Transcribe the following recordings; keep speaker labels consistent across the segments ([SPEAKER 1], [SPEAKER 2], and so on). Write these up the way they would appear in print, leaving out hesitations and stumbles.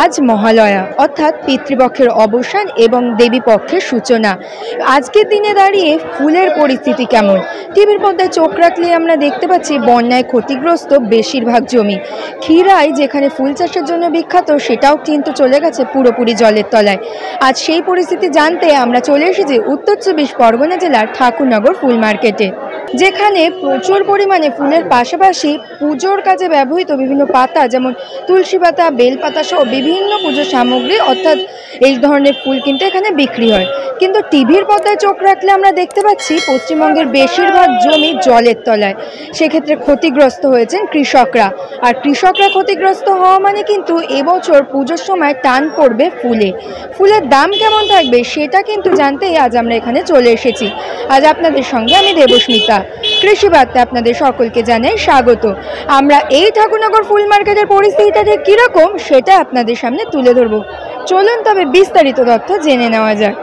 [SPEAKER 1] আজ মহালয়া অর্থাৎ পিতৃপক্ষের অবসান এবং দেবী পক্ষের সূচনা। আজকের দিনে দাঁড়িয়ে ফুলের পরিস্থিতি কেমন? টিভির পর্দায় চোখ রাখলে আমরা দেখতে পাচ্ছি বন্যায় ক্ষতিগ্রস্ত বেশিরভাগ জমি। ক্ষীরাই যেখানে ফুল চাষের জন্য বিখ্যাত সেটাও কিন্তু চলে গেছে পুরোপুরি জলের তলায়। আজ সেই পরিস্থিতি জানতে আমরা চলে এসেছি উত্তর ২৪ পরগনা জেলার ঠাকুরনগর ফুল মার্কেটে, যেখানে প্রচুর পরিমাণে ফুলের পাশাপাশি পুজোর কাজে ব্যবহৃত বিভিন্ন পাতা যেমন তুলসী পাতা, বেলপাতা সহ বিভিন্ন পুজোর সামগ্রী অর্থাৎ এই ধরনের ফুল কিন্তু এখানে বিক্রি হয়। কিন্তু টিভির পর্দায় চোখ রাখলে আমরা দেখতে পাচ্ছি পশ্চিমবঙ্গের বেশিরভাগ জমি জলের তলায়। সেক্ষেত্রে ক্ষতিগ্রস্ত হয়েছেন কৃষকরা, আর কৃষকরা ক্ষতিগ্রস্ত হওয়া মানে কিন্তু এবছর পুজোর সময় টান পড়বে ফুলের দাম কেমন থাকবে সেটা কিন্তু জানতেই আজ আমরা এখানে চলে এসেছি। আজ আপনাদের সঙ্গে আমি দেবস্মিতা। কৃষি বার্তা আপনাদের সকলকে জানাই স্বাগত। আমরা এই ঠাকুরনগর ফুল মার্কেটের পরিস্থিতিটা ঠিক কীরকম সেটা আপনাদের সামনে তুলে ধরবো। চলুন তবে বিস্তারিত তথ্য জেনে নেওয়া যাক।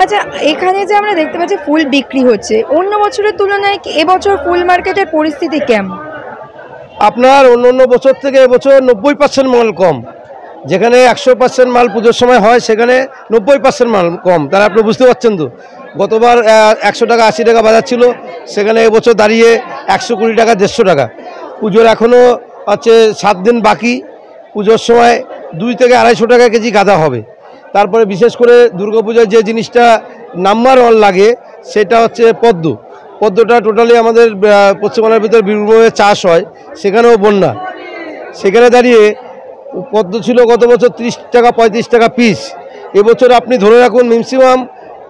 [SPEAKER 1] আচ্ছা, এখানে যে আমরা দেখতে পাচ্ছি ফুল বিক্রি হচ্ছে, অন্য বছরের তুলনায় কি এবছর ফুল মার্কেটের পরিস্থিতি কেমন?
[SPEAKER 2] আপনার অন্য বছর থেকে এবছর 90% মাল কম। যেখানে 100% মাল পুজোর সময় হয় সেখানে 90% মাল কম। তারা আপনি বুঝতে পারছেন তো। গতবার 100 টাকা 80 টাকা বাজার ছিল, সেখানে এবছর দাঁড়িয়ে 120 টাকা 150 টাকা। পুজোর এখনও হচ্ছে 7 দিন বাকি। পুজোর সময় 2 থেকে 250 টাকা কেজি গাঁদা হবে। তারপরে বিশেষ করে দুর্গাপূজায় যে জিনিসটা নাম্বার 1 লাগে সেটা হচ্ছে পদ্মটা টোটালি আমাদের পশ্চিমবাংলার ভিতরে বীরভূমে চাষ হয়, সেখানেও বন্যা। সেখানে দাঁড়িয়ে পদ্ম ছিল গত বছর 30 টাকা 35 টাকা পিস। এবছর আপনি ধরে রাখুন ম্যাক্সিমাম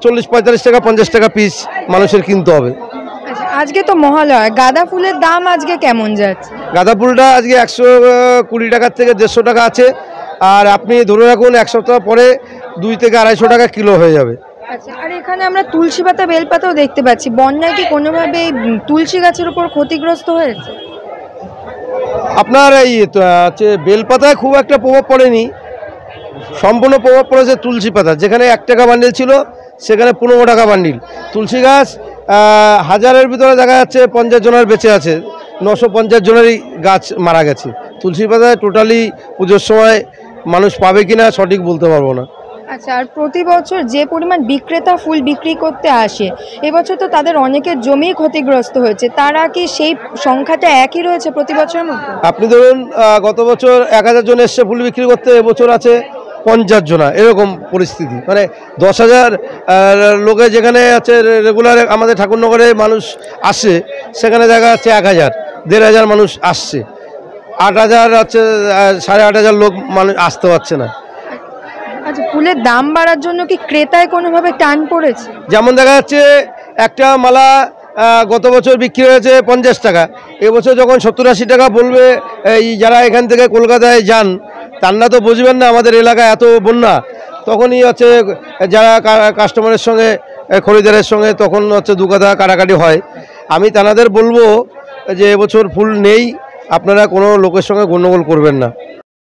[SPEAKER 2] 40-45 টাকা 50 টাকা পিস মানুষের কিনতে হবে।
[SPEAKER 1] আজকে তো মহালয়া, গাঁদা ফুলের দাম আজকে কেমন যাচ্ছে?
[SPEAKER 2] গাঁদা ফুলটা আজকে 120 টাকার থেকে 150 টাকা আছে। আর আপনি ধরে রাখুন এক সপ্তাহ পরে 2 থেকে 250 টাকা কিলো হয়ে যাবে।
[SPEAKER 1] আচ্ছা, আর এখানে আমরা তুলসী পাতা বেলপাতাও দেখতে পাচ্ছি। বন্যায় কি কোনোভাবে তুলসী গাছের উপর ক্ষতিগ্রস্ত হয়েছে?
[SPEAKER 2] আপনার এই হচ্ছে বেলপাতায় খুব একটা প্রভাব পড়েনি, সম্পূর্ণ প্রভাব পড়েছে তুলসী পাতা। যেখানে 1 টাকা বান্ডিল ছিল সেখানে 15 টাকা বান্ডিল। তুলসী গাছ 1000-এর ভিতরে দেখা যাচ্ছে 50 জনের বেঁচে আছে, 950 জনেরই গাছ মারা গেছে। তুলসী পাতায় টোটালি পুজোর সময় মানুষ পাবে কিনা সঠিক বলতে পারবো না।
[SPEAKER 1] আচ্ছা, আর প্রতি বছর যে পরিমাণ বিক্রেতা ফুল বিক্রি করতে আসে, এবছর তো তাদের অনেকের জমি ক্ষতিগ্রস্ত হয়েছে, তারা কি সেই সংখ্যাটা একই রয়েছে প্রতি বছরের মতো?
[SPEAKER 2] আপনি ধরুন গত বছর 1000 জন এসছে ফুল বিক্রি করতে, এবছর আছে 50 জনা, এরকম পরিস্থিতি। মানে 10,000 লোকে যেখানে আছে রেগুলার আমাদের ঠাকুরনগরে মানুষ আসে, সেখানে দেখা যাচ্ছে 1000-1500 মানুষ আসছে। 8000 আছে, 8500 লোক মানুষ আসতে পারছে না।
[SPEAKER 1] আচ্ছা, ফুলের দাম বাড়ার জন্য কি ক্রেতায় কোনোভাবে টান পড়েছে?
[SPEAKER 2] যেমন দেখা যাচ্ছে একটা মালা গত বছর বিক্রি হয়েছে 50 টাকা, এবছর যখন 70-80 টাকা বলবে, এই যারা এখান থেকে কলকাতায় যান তারা তো বুঝবেন না আমাদের এলাকায় এত বন্যা। তখনই হচ্ছে যারা কাস্টমারের সঙ্গে খরিদারের সঙ্গে তখন হচ্ছে দু কথা কাটাকাটি হয়। আমি তাদের বলবো যে এবছর ফুল নেই, আপনারা কোনো লোকের সঙ্গে গণ্ডগোল করবেন না।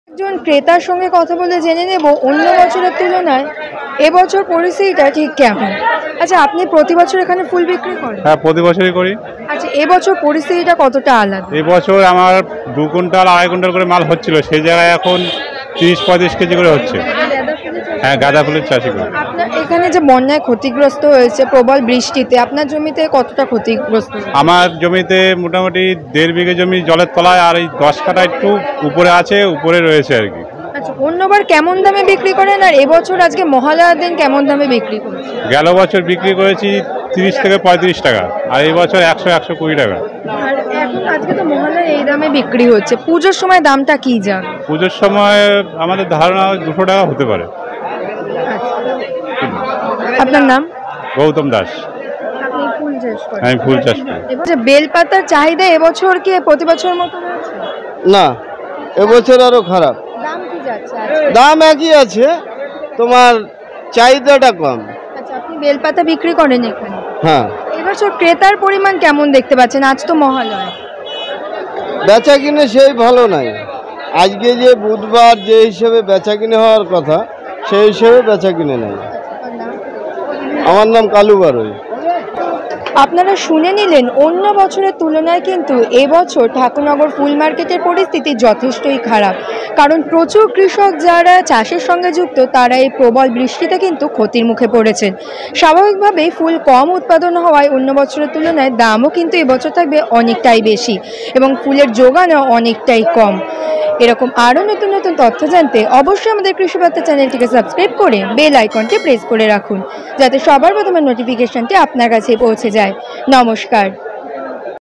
[SPEAKER 1] একজন ক্রেতার সঙ্গে কথা বলে জেনে নেব অন্য বছরের তুলনায় এবছর পরিস্থিতিটা ঠিক কেমন। আচ্ছা, আপনি প্রতি বছর এখানে ফুল বিক্রি করেন?
[SPEAKER 3] হ্যাঁ, প্রতি বছরই করি।
[SPEAKER 1] আচ্ছা, এবছর পরিস্থিতিটা কতটা আলাদা?
[SPEAKER 3] এবছর আমার 2 কুইন্টাল 2.5 কুইন্টাল করে মাল হচ্ছিল, সেই জায়গায় এখন 30-35 কেজি করে হচ্ছে। হ্যাঁ, গাঁদা ফুলের চাষি করি।
[SPEAKER 1] আপনার এখানে যে বন্যায় ক্ষতিগ্রস্ত হয়েছে প্রবল বৃষ্টিতে, আপনার জমিতে কতটা ক্ষতিগ্রস্ত?
[SPEAKER 3] আমার জমিতে মোটামুটি 1.5 বিঘে জমি জলের তলায়, আর এই 10 কাঠা একটু উপরে আছে, উপরে রয়েছে আর কি।
[SPEAKER 1] আচ্ছা, অন্যবার কেমন দামে বিক্রি করেন আর এবছর আজকে মহালয়ার দিন কেমন দামে বিক্রি করেন?
[SPEAKER 3] গেল বছর বিক্রি করেছি 30 থেকে 35 টাকা, আর এই বছর 100-120 টাকা।
[SPEAKER 1] আর এখন আজকে তো মহালয়া এই দামে বিক্রি হচ্ছে, পুজোর সময় দামটা কি যাবে?
[SPEAKER 3] পুজোর সময় আমাদের ধারণা 200 টাকা হতে পারে।
[SPEAKER 1] আপনার নাম?
[SPEAKER 3] গৌতম দাস।
[SPEAKER 1] আপনি ফুল চাষ করেন?
[SPEAKER 3] আমি ফুল চাষ করি।
[SPEAKER 1] এবছর বেলপাতার চাহিদা এবছর কি প্রতি বছর মতো রয়েছে?
[SPEAKER 2] না, এবছর আরো খারাপ।
[SPEAKER 1] দাম কি যাচ্ছে?
[SPEAKER 2] দাম একই আছে, তোমার চাহিদাটা কম।
[SPEAKER 1] আচ্ছা, আপনি বেলপাতা বিক্রি করেন এখানে?
[SPEAKER 2] হ্যাঁ।
[SPEAKER 1] এবছর ক্রেতার পরিমাণ কেমন দেখতে পাচ্ছেন? আজ তো মহালয়া।
[SPEAKER 2] বেচা কিনে সেই ভালো নাই। আজকে যে বুধবার, যে হিসেবে বেচা কিনে হওয়ার কথা সেই হিসেবে বেচা কিনে নাই। আমার নাম কালু বারোই।
[SPEAKER 1] আপনারা শুনে নিলেন অন্য বছরের তুলনায় কিন্তু এবছর ঠাকুরনগর ফুল মার্কেটের পরিস্থিতি যথেষ্টই খারাপ, কারণ প্রচুর কৃষক যারা চাষের সঙ্গে যুক্ত তারা এই প্রবল বৃষ্টিতে কিন্তু ক্ষতির মুখে পড়েছেন। স্বাভাবিকভাবেই ফুল কম উৎপাদন হওয়ায় অন্য বছরের তুলনায় দামও কিন্তু এবছর থাকবে অনেকটাই বেশি এবং ফুলের যোগানও অনেকটাই কম। এরকম আরও নতুন নতুন তথ্য জানতে অবশ্যই আমাদের কৃষি বার্তা চ্যানেলটিকে সাবস্ক্রাইব করে বেল আইকনটি প্রেস করে রাখুন, যাতে সবার প্রথমে নোটিফিকেশনটি আপনার কাছে পৌঁছে যায়। নমস্কার।